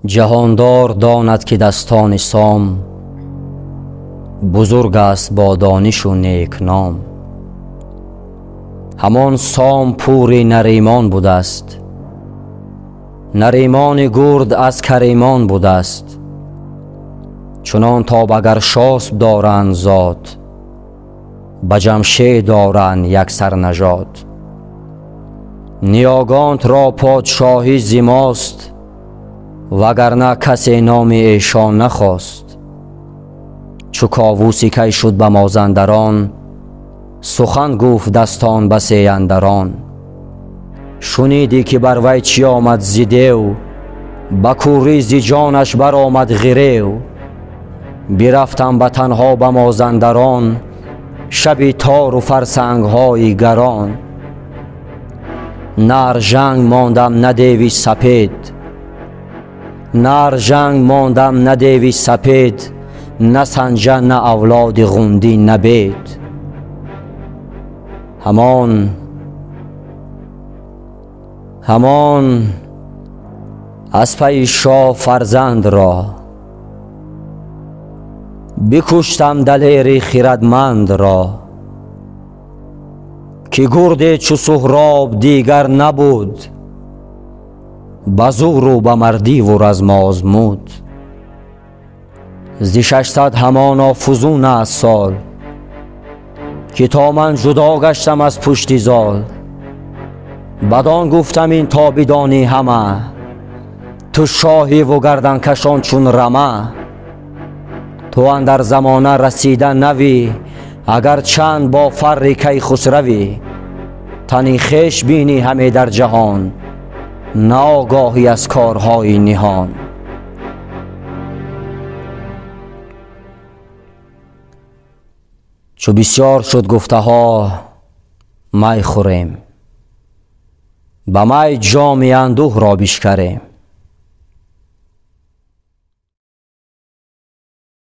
جهاندار داند که دستان سام بزرگ است با دانش و نیک نام. همان سام پور نریمان بوده است، نریمان گرد از کریمان بوده است. چنان تا اگر شاسپ دارند زاد، به جمشید دارند یک سر نژاد. نیاگانت را پادشاهی زیماست، وگرنه کسی نام ایشان نخواست. چو کاووسی کی شد به مازندران، سخن گفت دستان بسی اندران. شنیدی که بر وی چی آمد ز دیو، به کوری ز جانش بر آمد غریو. برفتم به تنها به مازندران، شبی تار و فرسنگ های گران. نه ارژنگ ماندم نه دیوی سپید، نه ارژنگ ماندم نه دیوی سپید. نه سنجه نه اولاد غوندی نبید. همان از پی شاه فرزند را، بکشتم دلیر خردمند را. که گرد چو سهراب دیگر نبود، به زور و به مردی و رزم آزمود. ز 600 همانا فزون است سال، که تا من جدا گشتم از پشت زال. بدان گفتم این تا بدانی همه، تو شاهی و گردن کشان چون رمه. تو اندر زمانه رسیده نوی، اگر چند با فر کیخسروی. تنی خویش بینی همه در جهان، نه آگاهی از کارهای نهان. چو بسیار شد گفته ها می خوریم، به می جام اندوه را بشکریم.